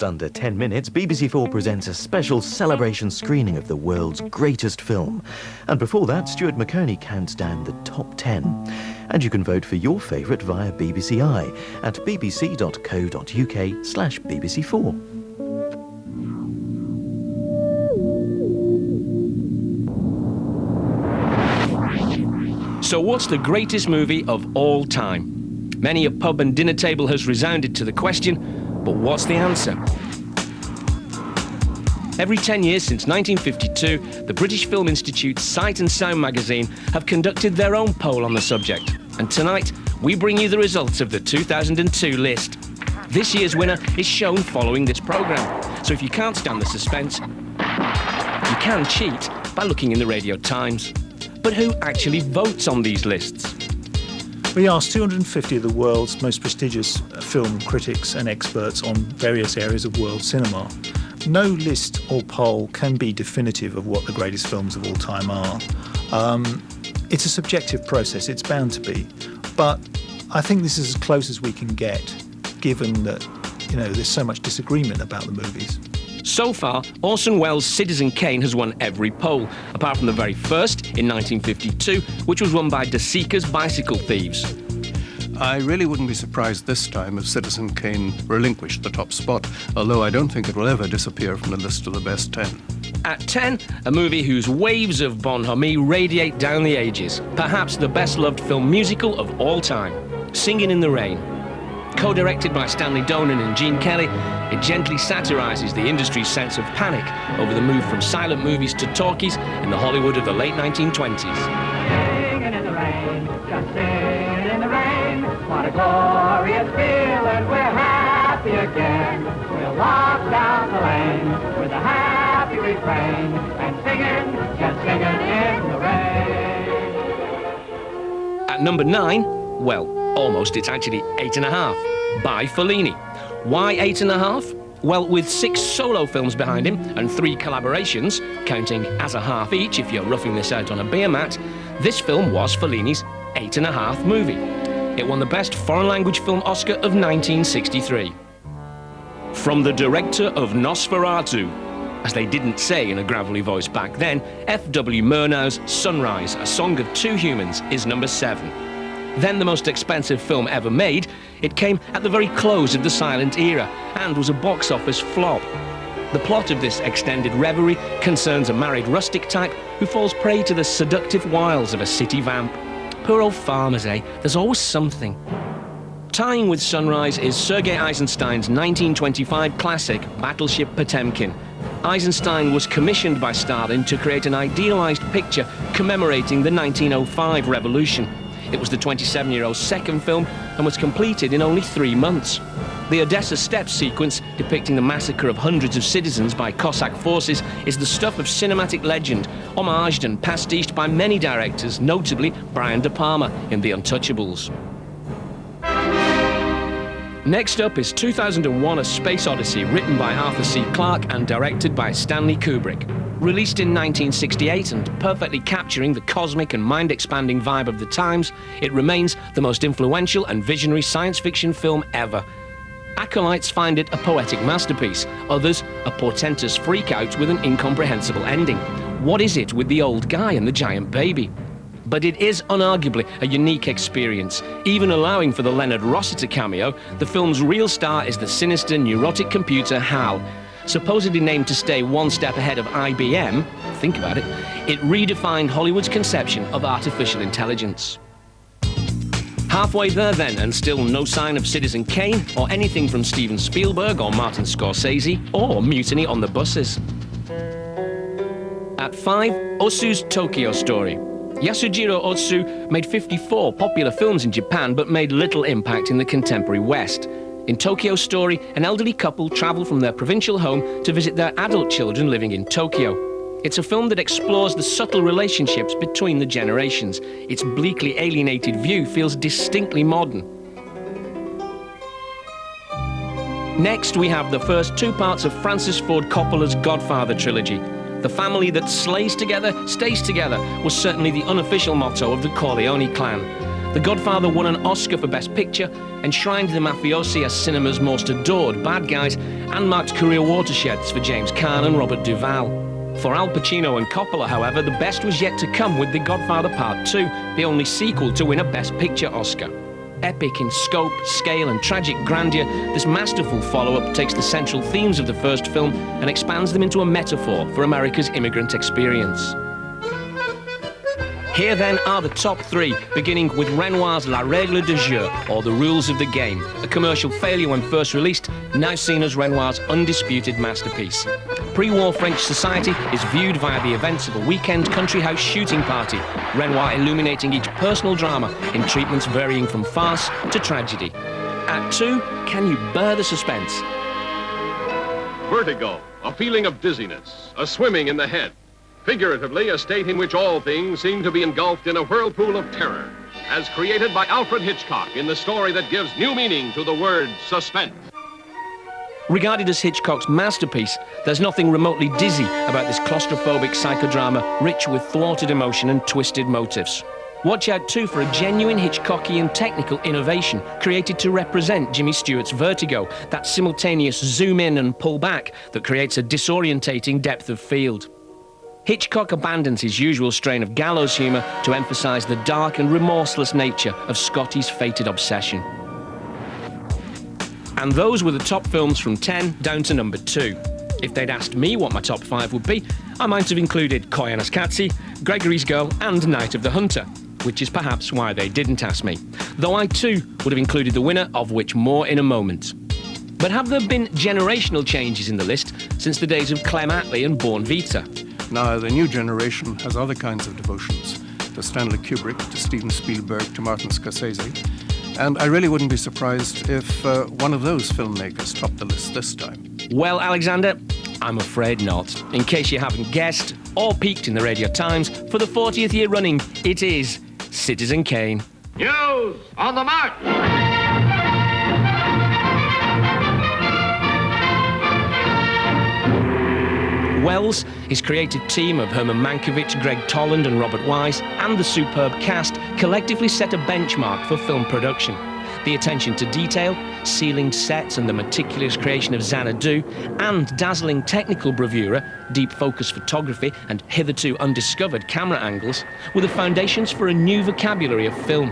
just under 10 minutes, BBC4 presents a special celebration screening of the world's greatest film. And before that, Stuart McConey counts down the top 10. And you can vote for your favourite via BBC i at bbc.co.uk/BBC4. So what's the greatest movie of all time? Many a pub and dinner table has resounded to the question, but what's the answer? Every 10 years since 1952, the British Film Institute's Sight and Sound magazine have conducted their own poll on the subject. And tonight, we bring you the results of the 2002 list. This year's winner is shown following this programme. So if you can't stand the suspense, you can cheat by looking in the Radio Times. But who actually votes on these lists? We asked 250 of the world's most prestigious film critics and experts on various areas of world cinema. No list or poll can be definitive of what the greatest films of all time are. It's a subjective process, it's bound to be. But I think this is as close as we can get, given that, there's so much disagreement about the movies. So far, Orson Welles' Citizen Kane has won every poll, apart from the very first, in 1952, which was won by De Sica's Bicycle Thieves. I really wouldn't be surprised this time if Citizen Kane relinquished the top spot, although I don't think it will ever disappear from the list of the best 10. At 10, a movie whose waves of bonhomie radiate down the ages. Perhaps the best-loved film musical of all time, Singin' in the Rain. Co-directed by Stanley Donen and Gene Kelly, it gently satirises the industry's sense of panic over the move from silent movies to talkies in the Hollywood of the late 1920s. Singing in the rain, just singing in the rain. What a glorious feeling, we're happy again. We'll walk down the lane with a happy refrain and singing, just singing in the rain. At number 9, well, almost, it's actually 8.5, by Fellini. Why 8.5? Well, with 6 solo films behind him and 3 collaborations, counting as a half each if you're roughing this out on a beer mat, this film was Fellini's 8.5 movie. It won the Best Foreign Language Film Oscar of 1963. From the director of Nosferatu, as they didn't say in a gravelly voice back then, F.W. Murnau's Sunrise, A Song of Two Humans, is number 7. Then the most expensive film ever made, it came at the very close of the silent era and was a box office flop. The plot of this extended reverie concerns a married rustic type who falls prey to the seductive wiles of a city vamp. Poor old farmers, eh? There's always something. Tying with Sunrise is Sergei Eisenstein's 1925 classic, Battleship Potemkin. Eisenstein was commissioned by Stalin to create an idealized picture commemorating the 1905 revolution. It was the 27-year-old's second film and was completed in only 3 months. The Odessa Steppes sequence, depicting the massacre of hundreds of citizens by Cossack forces, is the stuff of cinematic legend, homaged and pastiched by many directors, notably Brian De Palma in The Untouchables. Next up is 2001: A Space Odyssey, written by Arthur C. Clarke and directed by Stanley Kubrick. Released in 1968 and perfectly capturing the cosmic and mind-expanding vibe of the times, it remains the most influential and visionary science fiction film ever. Acolytes find it a poetic masterpiece, others a portentous freak-out with an incomprehensible ending. What is it with the old guy and the giant baby? But it is unarguably a unique experience. Even allowing for the Leonard Rossiter cameo, the film's real star is the sinister, neurotic computer HAL. Supposedly named to stay one step ahead of IBM, think about it, it redefined Hollywood's conception of artificial intelligence. Halfway there then, and still no sign of Citizen Kane, or anything from Steven Spielberg or Martin Scorsese, or Mutiny on the Buses. At 5, Osu's Tokyo Story. Yasujiro Osu made 54 popular films in Japan, but made little impact in the contemporary West. In Tokyo Story, an elderly couple travel from their provincial home to visit their adult children living in Tokyo. It's a film that explores the subtle relationships between the generations. Its bleakly alienated view feels distinctly modern. Next, we have the first 2 parts of Francis Ford Coppola's Godfather trilogy. The family that slays together, stays together, was certainly the unofficial motto of the Corleone clan. The Godfather won an Oscar for Best Picture, enshrined the mafiosi as cinema's most adored bad guys, and marked career watersheds for James Caan and Robert Duvall. For Al Pacino and Coppola, however, the best was yet to come with The Godfather Part 2, the only sequel to win a Best Picture Oscar. Epic in scope, scale and tragic grandeur, this masterful follow-up takes the central themes of the first film and expands them into a metaphor for America's immigrant experience. Here then are the top three, beginning with Renoir's La Règle de Jeu, or The Rules of the Game, a commercial failure when first released, now seen as Renoir's undisputed masterpiece. Pre-war French society is viewed via the events of a weekend country house shooting party, Renoir illuminating each personal drama in treatments varying from farce to tragedy. Act 2, can you bear the suspense? Vertigo, a feeling of dizziness, a swimming in the head. Figuratively, a state in which all things seem to be engulfed in a whirlpool of terror, as created by Alfred Hitchcock in the story that gives new meaning to the word suspense. Regarded as Hitchcock's masterpiece, there's nothing remotely dizzy about this claustrophobic psychodrama rich with thwarted emotion and twisted motives. Watch out too for a genuine Hitchcockian technical innovation created to represent Jimmy Stewart's vertigo, that simultaneous zoom in and pull back that creates a disorientating depth of field. Hitchcock abandons his usual strain of gallows humour to emphasise the dark and remorseless nature of Scotty's fated obsession. And those were the top films from 10 down to number 2. If they'd asked me what my top 5 would be, I might have included Koyaanisqatsi, Gregory's Girl and Night of the Hunter, which is perhaps why they didn't ask me, though I too would have included the winner, of which more in a moment. But have there been generational changes in the list since the days of Clem Attlee and Born Vita? Now, the new generation has other kinds of devotions, to Stanley Kubrick, to Steven Spielberg, to Martin Scorsese, and I really wouldn't be surprised if one of those filmmakers topped the list this time. Well, Alexander, I'm afraid not. In case you haven't guessed or peeked in the Radio Times, for the 40th year running, it is Citizen Kane. News on the march! Wells, his creative team of Herman Mankiewicz, Greg Toland and Robert Wise, and the superb cast collectively set a benchmark for film production. The attention to detail, ceilinged sets and the meticulous creation of Xanadu, and dazzling technical bravura, deep focus photography and hitherto undiscovered camera angles were the foundations for a new vocabulary of film.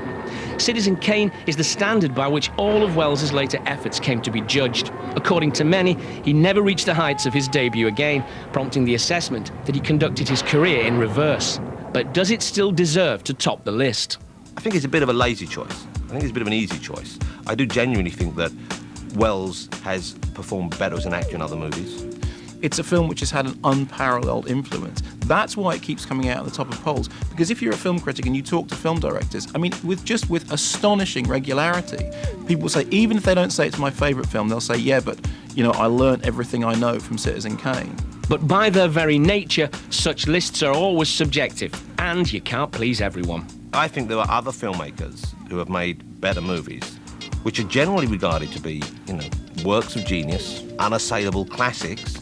Citizen Kane is the standard by which all of Wells's later efforts came to be judged. According to many, he never reached the heights of his debut again, prompting the assessment that he conducted his career in reverse. But does it still deserve to top the list? I think it's a bit of a lazy choice. I think it's a bit of an easy choice. I do genuinely think that Wells has performed better as an actor in other movies. It's a film which has had an unparalleled influence. That's why it keeps coming out at the top of polls. Because if you're a film critic and you talk to film directors, I mean, with astonishing regularity, people will say, even if they don't say it's my favourite film, they'll say, yeah, but, you know, I learnt everything I know from Citizen Kane. But by their very nature, such lists are always subjective, and you can't please everyone. I think there are other filmmakers who have made better movies, which are generally regarded to be, you know, works of genius, unassailable classics.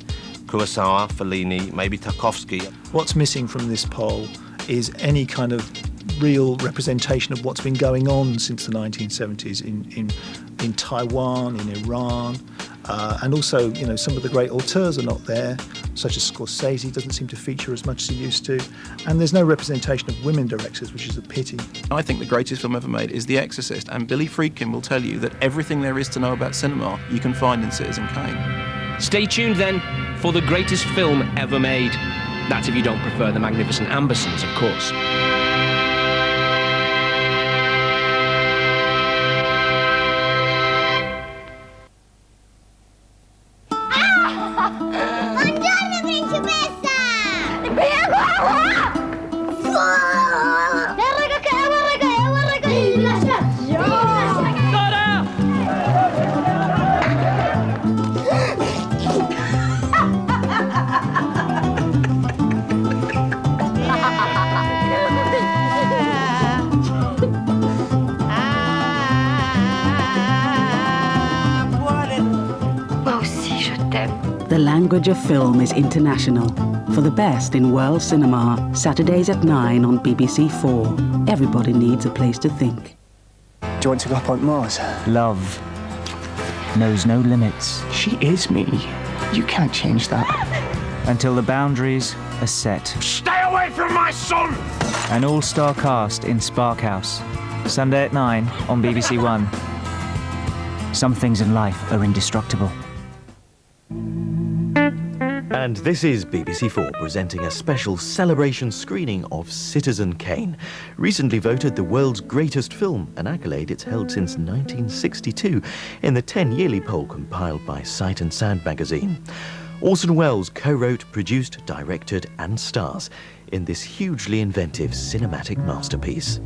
Kurosawa, Fellini, maybe Tarkovsky. What's missing from this poll is any kind of real representation of what's been going on since the 1970s in Taiwan, in Iran, and also, you know, some of the great auteurs are not there, such as Scorsese doesn't seem to feature as much as he used to, and there's no representation of women directors, which is a pity. I think the greatest film ever made is The Exorcist, and Billy Friedkin will tell you that everything there is to know about cinema you can find in Citizen Kane. Stay tuned then for the greatest film ever made. That's if you don't prefer the magnificent Ambersons, of course. Buongiorno, principessa! Guarda che la stazione! The language of film is international. For the best in world cinema, Saturdays at 9 on BBC 4. Everybody needs a place to think. you want to go up on Mars? Love knows no limits. She is me. You can't change that. Until the boundaries are set. Stay away from my son! An all-star cast in Sparkhouse. Sunday at 9 on BBC One. Some things in life are indestructible. And this is BBC4 presenting a special celebration screening of Citizen Kane, recently voted the world's greatest film, an accolade it's held since 1962 in the 10-yearly poll compiled by Sight and Sound magazine. Orson Welles co-wrote, produced, directed and stars in this hugely inventive cinematic masterpiece.